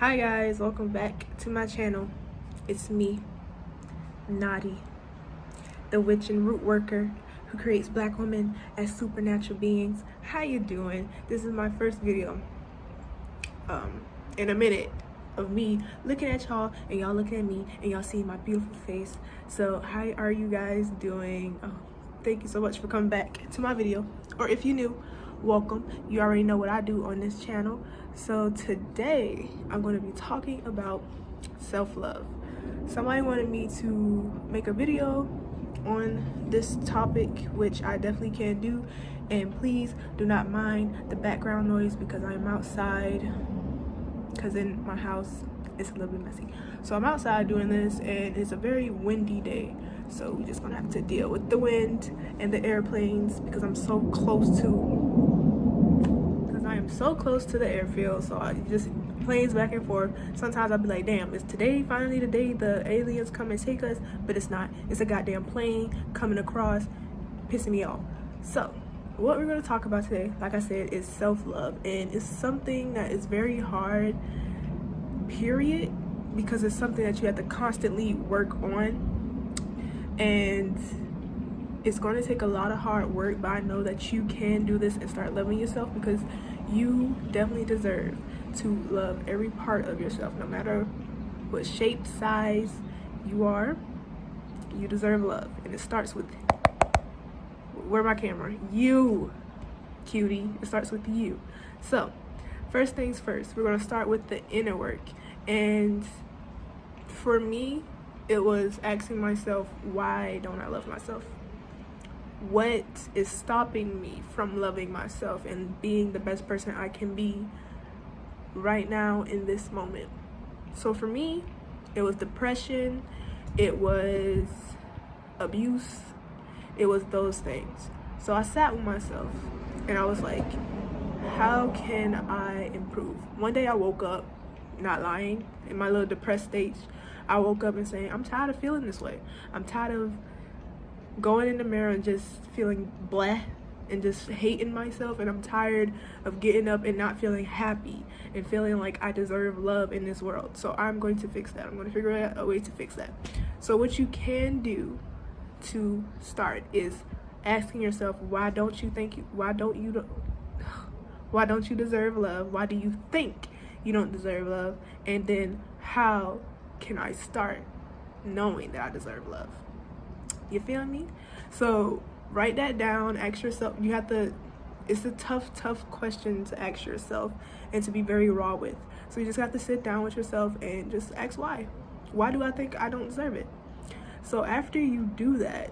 Hi guys, welcome back to my channel. It's me, Nadi, the witch and root worker who creates black women as supernatural beings. How you doing? This is my first video in a minute of me looking at y'all and y'all looking at me and y'all seeing my beautiful face. So how are you guys doing? Thank you so much for coming back to my video, or if you're new, welcome. You already know what I do on this channel. So today I'm going to be talking about self-love. Somebody wanted me to make a video on this topic, which I definitely can do, and please do not mind the background noise because I'm outside, because in my house it's a little bit messy. So I'm outside doing this and it's a very windy day, so we're just gonna have to deal with the wind and the airplanes because I am so close to the airfield. So I just planes back and forth. Sometimes I'll be like, damn, is today finally the day the aliens come and take us? But it's not. It's a goddamn plane coming across, pissing me off. So what we're going to talk about today, like I said, is self-love, and it's something that is very hard, period, because it's something that you have to constantly work on, and it's going to take a lot of hard work, but I know that you can do this and start loving yourself, because you definitely deserve to love every part of yourself, no matter what shape, size you are. You deserve love, and it starts with, where's my camera? You, cutie. It starts with you. So first things first, we're going to start with the inner work. And for me, it was asking myself, why don't I love myself? What is stopping me from loving myself and being the best person I can be right now in this moment? So for me, it was depression, it was abuse, it was those things. So I sat with myself and I was like, how can I improve? One day I woke up, not lying, in my little depressed stage, I woke up and saying, I'm tired of feeling this way. I'm tired of going in the mirror and just feeling blah and just hating myself, and I'm tired of getting up and not feeling happy and feeling like I deserve love in this world. So I'm going to fix that. I'm going to figure out a way to fix that. So what you can do to start is asking yourself, why don't you deserve love? Why do you think you don't deserve love? And then how can I start knowing that I deserve love? You feel me? So write that down, ask yourself. It's a tough question to ask yourself and to be very raw with. So you just have to sit down with yourself and just ask why. Why do I think I don't deserve it? So after you do that,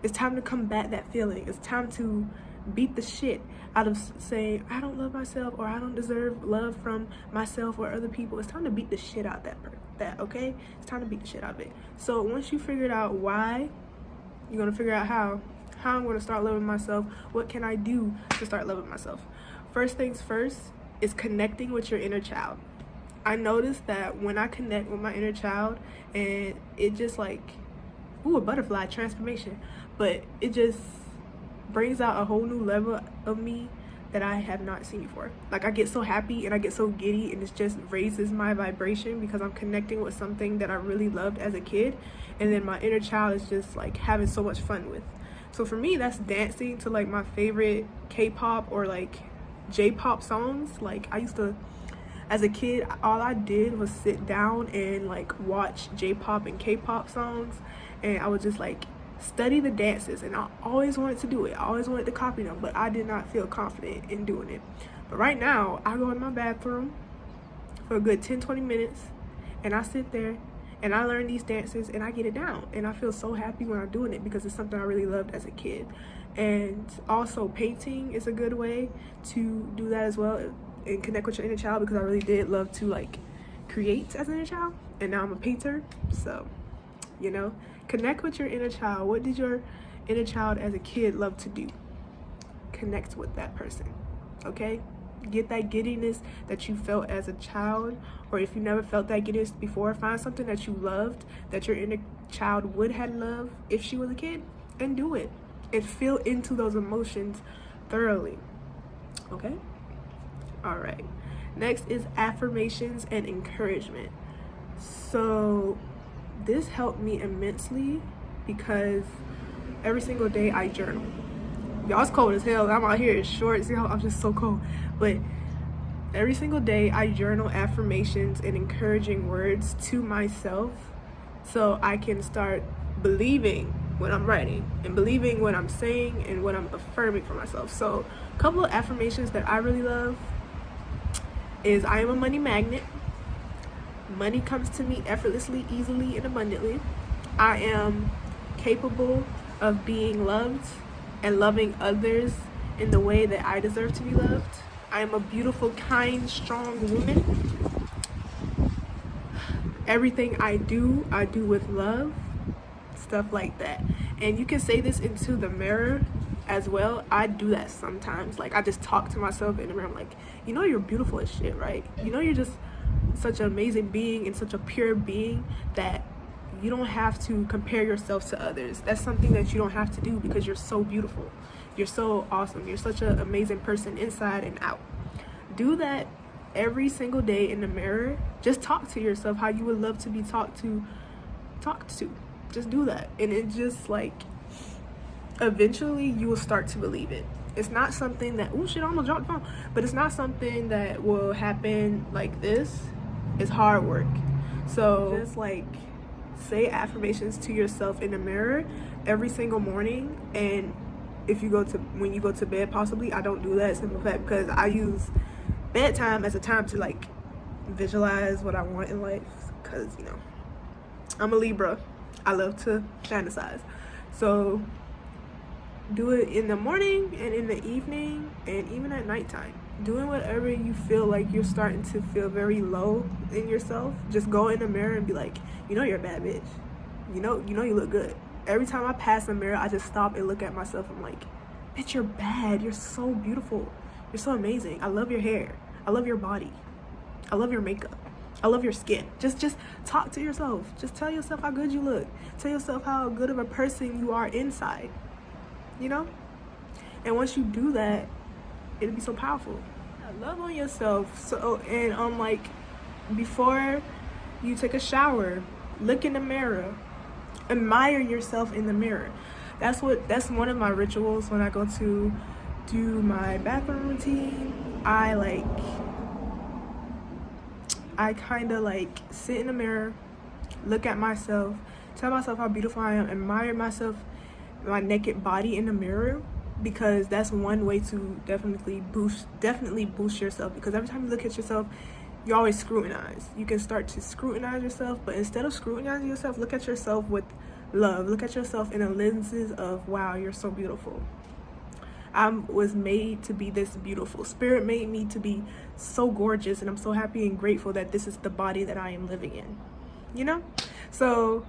it's time to combat that feeling. It's time to beat the shit out of saying I don't love myself or I don't deserve love from myself or other people. It's time to beat the shit out of that, okay? It's time to beat the shit out of it. So once you figured out why, you're gonna figure out how I'm gonna start loving myself. What can I do to start loving myself? First things first is connecting with your inner child. I noticed that when I connect with my inner child, and it just like, a butterfly transformation, but it just brings out a whole new level of me that I have not seen before. Like, I get so happy and I get so giddy, and it just raises my vibration because I'm connecting with something that I really loved as a kid, and then my inner child is just like having so much fun with. So for me, that's dancing to like my favorite K-pop or like J-pop songs. Like, I used to, as a kid, all I did was sit down and like watch J-pop and K-pop songs, and I would just like study the dances, and I always wanted to do it. I always wanted to copy them, but I did not feel confident in doing it. But right now, I go in my bathroom for a good 10-20 minutes, and I sit there and I learn these dances and I get it down, and I feel so happy when I'm doing it because it's something I really loved as a kid. And also painting is a good way to do that as well and connect with your inner child, because I really did love to like create as an inner child, and now I'm a painter. So, you know, connect with your inner child. What did your inner child as a kid love to do? Connect with that person, okay? Get that giddiness that you felt as a child, or if you never felt that giddiness before, find something that you loved that your inner child would have loved if she was a kid, and do it and feel into those emotions thoroughly, okay? All right, Next is affirmations and encouragement. So this helped me immensely because every single day I journal. Y'all, it's cold as hell. I'm out here in shorts, y'all. I'm just so cold. But every single day I journal affirmations and encouraging words to myself so I can start believing what I'm writing and believing what I'm saying and what I'm affirming for myself. So a couple of affirmations that I really love is I am a money magnet. Money comes to me effortlessly, easily, and abundantly. I am capable of being loved and loving others in the way that I deserve to be loved. I am a beautiful, kind, strong woman. Everything I do with love. Stuff like that. And you can say this into the mirror as well. I do that sometimes. Like, I just talk to myself in the mirror. I'm like, you know you're beautiful as shit, right? You know you're just such an amazing being and such a pure being that you don't have to compare yourself to others. That's something that you don't have to do because you're so beautiful. You're so awesome. You're such an amazing person inside and out. Do that every single day in the mirror. Just talk to yourself how you would love to be talked to. Just do that. And it just like, eventually you will start to believe it. It's not something that, oh shit, I almost dropped the phone. But it's not something that will happen like this. It's hard work. So just like say affirmations to yourself in the mirror every single morning. And if you when you go to bed, possibly, I don't do that, simple fact, because I use bedtime as a time to like visualize what I want in life, because you know I'm a Libra. I love to fantasize. So do it in the morning and in the evening and even at nighttime. Doing whatever you feel like you're starting to feel very low in yourself. Just go in the mirror and be like, you know you're a bad bitch. You know you look good. Every time I pass the mirror, I just stop and look at myself. I'm like, bitch, you're bad. You're so beautiful. You're so amazing. I love your hair. I love your body. I love your makeup. I love your skin. Just talk to yourself. Just tell yourself how good you look. Tell yourself how good of a person you are inside. You know? And once you do that, it'll be so powerful. Love on yourself. So, and like, before you take a shower, look in the mirror. Admire yourself in the mirror. That's one of my rituals when I go to do my bathroom routine. I kind of like sit in the mirror, look at myself, tell myself how beautiful I am, admire myself, my naked body in the mirror, because that's one way to definitely boost yourself. Because every time you look at yourself, you always scrutinize. You can start to scrutinize yourself, but instead of scrutinizing yourself, look at yourself with love. Look at yourself in the lenses of, wow, you're so beautiful. I was made to be this beautiful. Spirit made me to be so gorgeous, and I'm so happy and grateful that this is the body that I am living in. You know? So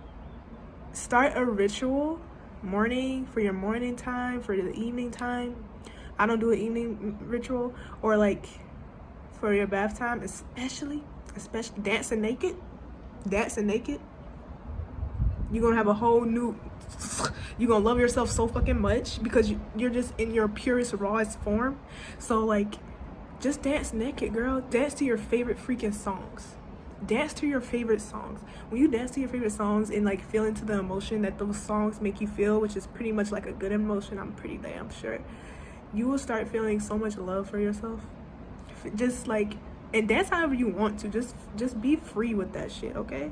start a ritual morning for your morning time, for the evening time. I don't do an evening ritual. Or like for your bath time, especially dancing naked. You're gonna have a whole new, you're gonna love yourself so fucking much because you're just in your purest, rawest form. So like, just dance naked, girl. Dance to your favorite freaking songs. Dance to your favorite songs. When you dance to your favorite songs and like feel into the emotion that those songs make you feel, which is pretty much like a good emotion, I'm pretty damn sure, you will start feeling so much love for yourself. Just like, and dance however you want to. Just be free with that shit, okay?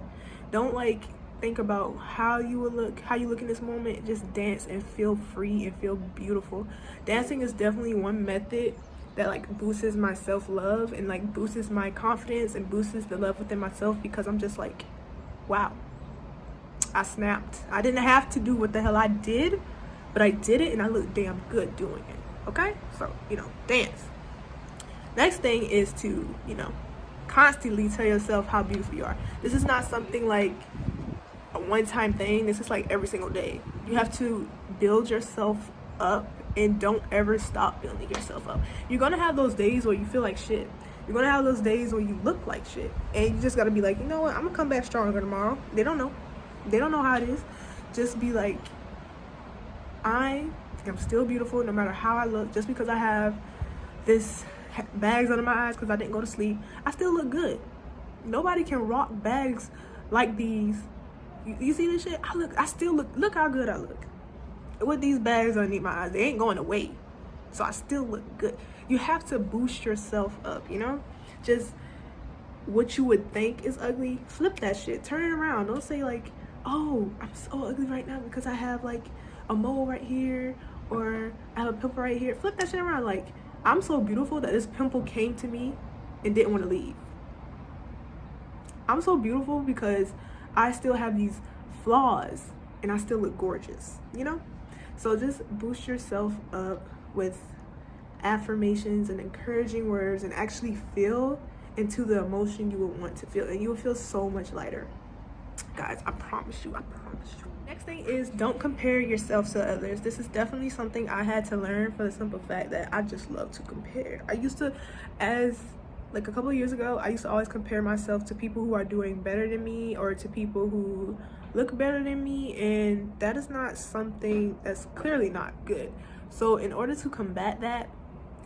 Don't like think about how you look in this moment. Just dance and feel free and feel beautiful. Dancing is definitely one method that like boosts my self-love and like boosts my confidence and boosts the love within myself, because I'm just like, wow, I snapped. I didn't have to do what the hell I did, but I did it and I look damn good doing it. Okay? So, dance. Next thing is to, constantly tell yourself how beautiful you are. This is not something like a one-time thing. This is like every single day. You have to build yourself up and don't ever stop building yourself up. You're gonna have those days where you feel like shit. You're gonna have those days where you look like shit. And you just gotta be like, you know what? I'm gonna come back stronger tomorrow. They don't know. They don't know how it is. Just be like, I am still beautiful no matter how I look. Just because I have this bags under my eyes because I didn't go to sleep, I still look good. Nobody can rock bags like these. You see this shit? I still look how good I look. With these bags underneath my eyes, they ain't going away. So I still look good. You have to boost yourself up, you know? Just what you would think is ugly, flip that shit. Turn it around. Don't say like, oh, I'm so ugly right now because I have like a mole right here or I have a pimple right here. Flip that shit around. Like, I'm so beautiful that this pimple came to me and didn't want to leave. I'm so beautiful because I still have these flaws and I still look gorgeous, you know? So just boost yourself up with affirmations and encouraging words and actually feel into the emotion you would want to feel, and you will feel so much lighter. Guys, I promise you. Next thing is, don't compare yourself to others. This is definitely something I had to learn for the simple fact that I just love to compare. I used to, as like a couple of years ago, I used to always compare myself to people who are doing better than me or to people who look better than me, and that is not something that's clearly not good. So in order to combat that,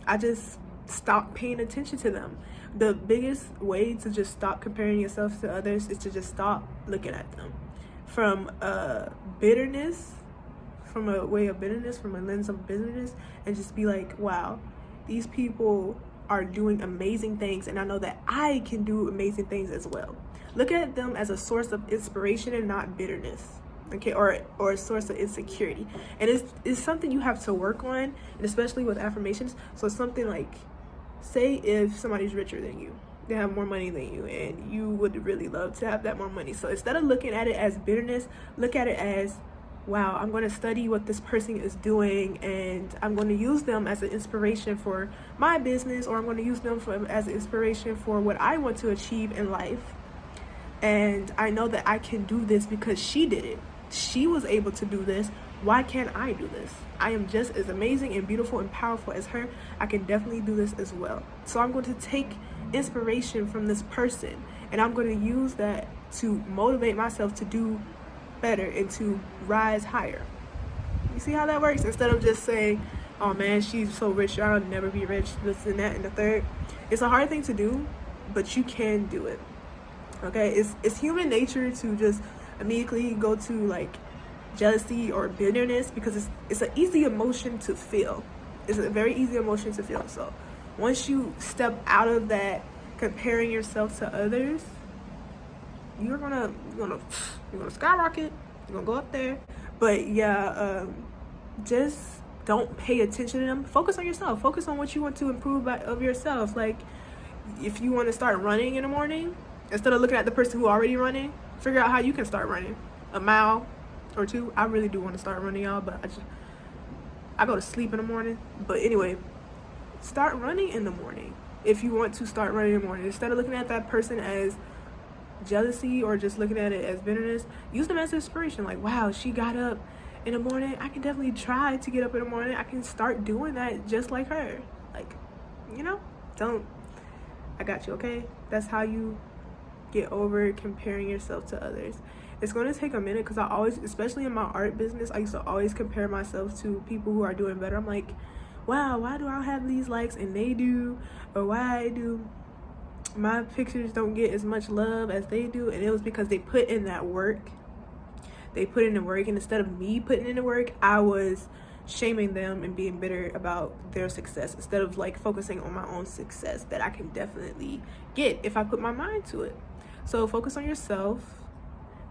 I just stopped paying attention to them. The biggest way to just stop comparing yourself to others is to just stop looking at them from bitterness, from a way of bitterness, from a lens of bitterness, and just be like, wow, these people are doing amazing things, and I know that I can do amazing things as well. Look at them as a source of inspiration and not bitterness, okay, or a source of insecurity. And it's something you have to work on, and especially with affirmations. So it's something like, say if somebody's richer than you, they have more money than you, and you would really love to have that more money. So instead of looking at it as bitterness, look at it as, wow, I'm going to study what this person is doing, and I'm going to use them as an inspiration for my business, or I'm going to use them as an inspiration for what I want to achieve in life. And I know that I can do this because she did it. She was able to do this. Why can't I do this? I am just as amazing and beautiful and powerful as her. I can definitely do this as well. So I'm going to take inspiration from this person, and I'm going to use that to motivate myself to do better and to rise higher. You see how that works? Instead of just saying, oh man, she's so rich, I'll never be rich, this and that and the third. It's a hard thing to do, but you can do it. Okay, it's human nature to just immediately go to like jealousy or bitterness because it's an easy emotion to feel. It's a very easy emotion to feel. So once you step out of that comparing yourself to others, you're gonna skyrocket. You're gonna go up there. But yeah, just don't pay attention to them. Focus on yourself. Focus on what you want to improve of yourself. Like if you want to start running in the morning, instead of looking at the person who already running, figure out how you can start running a mile or two. I really do want to start running, y'all, but I go to sleep in the morning. But anyway, start running in the morning if you want to start running in the morning. Instead of looking at that person as jealousy or just looking at it as bitterness, use them as inspiration. Like, wow, she got up in the morning. I can definitely try to get up in the morning. I can start doing that just like her. Like, you know, I got you, okay? That's how you get over comparing yourself to others. It's going to take a minute because I always, especially in my art business, I used to always compare myself to people who are doing better. I'm like, wow, why do I have these likes and they do? Or why do my pictures don't get as much love as they do? And it was because they put in that work. They put in the work, and instead of me putting in the work, I was shaming them and being bitter about their success instead of like focusing on my own success that I can definitely get if I put my mind to it. So focus on yourself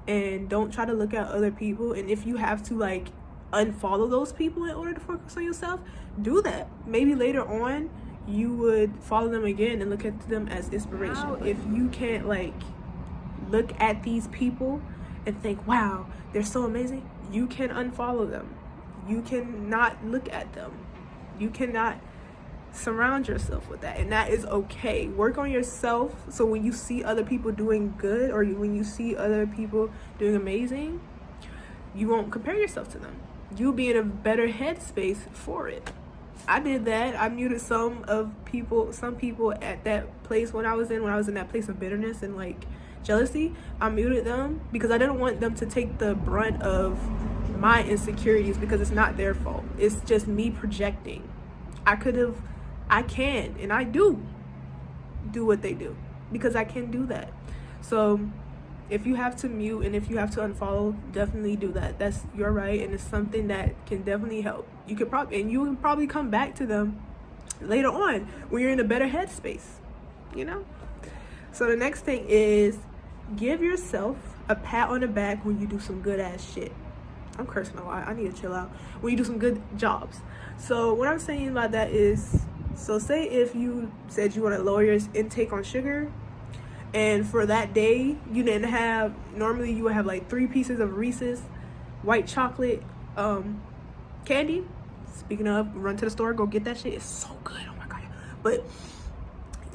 and don't try to look at other people. And if you have to like unfollow those people in order to focus on yourself, do that. Maybe later on you would follow them again and look at them as inspiration. Wow. If you can't like look at these people and think, wow, they're so amazing, you can unfollow them. You cannot look at them. You cannot surround yourself with that, and that is okay. Work on yourself so when you see other people doing good or when you see other people doing amazing, you won't compare yourself to them. You'll be in a better headspace for it. I did that. I muted some people at that place when I was in that place of bitterness and like jealousy. I muted them because I didn't want them to take the brunt of my insecurities because it's not their fault. It's just me projecting. I could have I can and I do what they do because I can do that. So if you have to mute and if you have to unfollow, definitely do that. That's your right, and it's something that can definitely help. You can probably come back to them later on when you're in a better headspace, you know? So the next thing is give yourself a pat on the back when you do some good ass shit. I'm cursing a lot. I need to chill out. When you do some good jobs. So what I'm saying about that is, so say if you said you want to lower your intake on sugar, and for that day you didn't have, normally you would have like 3 pieces of Reese's white chocolate candy. Speaking of, run to the store, go get that shit. It's so good. Oh my god. But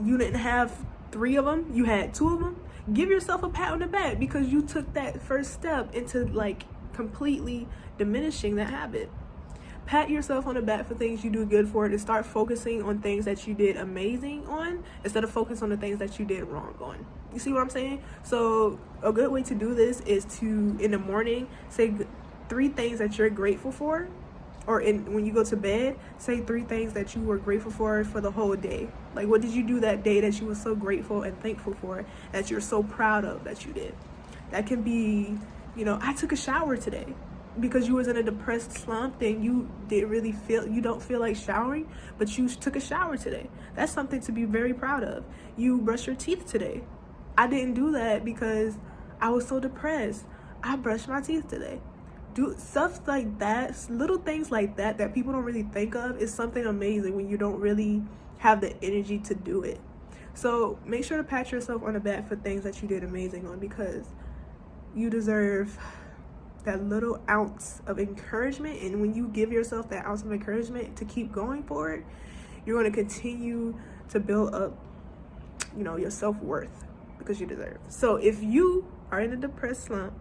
you didn't have 3 of them, you had 2 of them. Give yourself a pat on the back because you took that first step into like completely diminishing that habit. Pat yourself on the back for things you do good for, to start focusing on things that you did amazing on instead of focus on the things that you did wrong on. You see what I'm saying? So a good way to do this is to, in the morning, say 3 things that you're grateful for, or when you go to bed, say 3 things that you were grateful for the whole day. Like, what did you do that day that you were so grateful and thankful for, that you're so proud of that you did? That can be, I took a shower today, because you was in a depressed slump and you don't feel like showering, but you took a shower today. That's something to be very proud of. You brushed your teeth today. I didn't do that because I was so depressed. I brushed my teeth today. Do stuff like that, little things like that that people don't really think of, is something amazing when you don't really have the energy to do it. So make sure to pat yourself on the back for things that you did amazing on, because you deserve that little ounce of encouragement. And when you give yourself that ounce of encouragement to keep going forward, you're going to continue to build up, your self-worth, because you deserve. So if you are in a depressed slump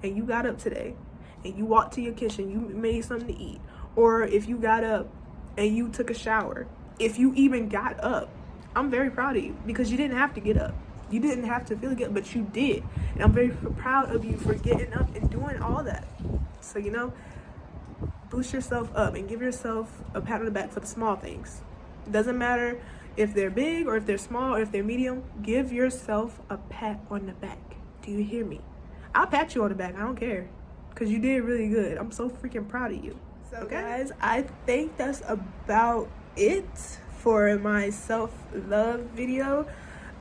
and you got up today and you walked to your kitchen, you made something to eat, or if you got up and you took a shower, if you even got up, I'm very proud of you, because you didn't have to get up. You didn't have to feel good, but you did. And I'm very proud of you for getting up and doing all that. So, boost yourself up and give yourself a pat on the back for the small things. It doesn't matter if they're big or if they're small or if they're medium. Give yourself a pat on the back. Do you hear me? I'll pat you on the back. I don't care, because you did really good. I'm so freaking proud of you. So, guys, I think that's about it for my self-love video.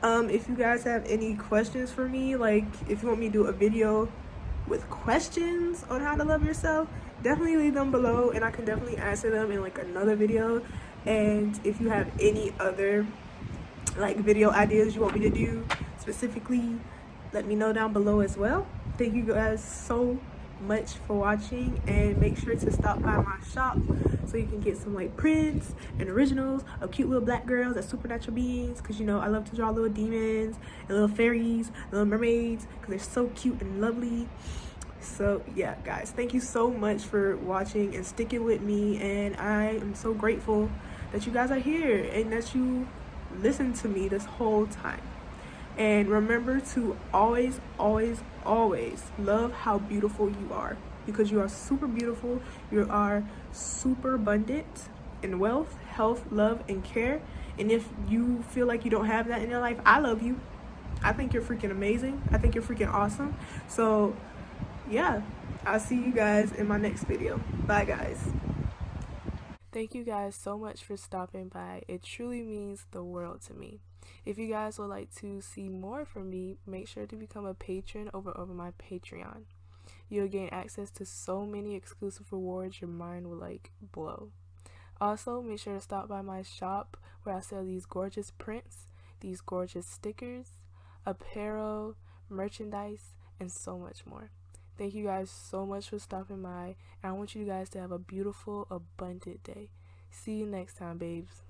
If you guys have any questions for me, like if you want me to do a video with questions on how to love yourself, definitely leave them below and I can definitely answer them in like another video. And if you have any other like video ideas you want me to do specifically, let me know down below as well. Thank you guys so much for watching, and make sure to stop by my shop so you can get some like prints and originals of cute little black girls as supernatural beings, because I love to draw little demons and little fairies, little mermaids, because they're so cute and lovely. So yeah, guys, thank you so much for watching and sticking with me, and I am so grateful that you guys are here and that you listened to me this whole time. And remember to always, always, always love how beautiful you are, because you are super beautiful. You are super abundant in wealth, health, love, and care. And if you feel like you don't have that in your life, I love you. I think you're freaking amazing. I think you're freaking awesome. So yeah, I'll see you guys in my next video. Bye, guys. Thank you guys so much for stopping by. It truly means the world to me. If you guys would like to see more from me, make sure to become a patron over my Patreon. You'll gain access to so many exclusive rewards your mind will like blow. Also, make sure to stop by my shop where I sell these gorgeous prints, these gorgeous stickers, apparel, merchandise, and so much more. Thank you guys so much for stopping by, and I want you guys to have a beautiful, abundant day. See you next time, babes.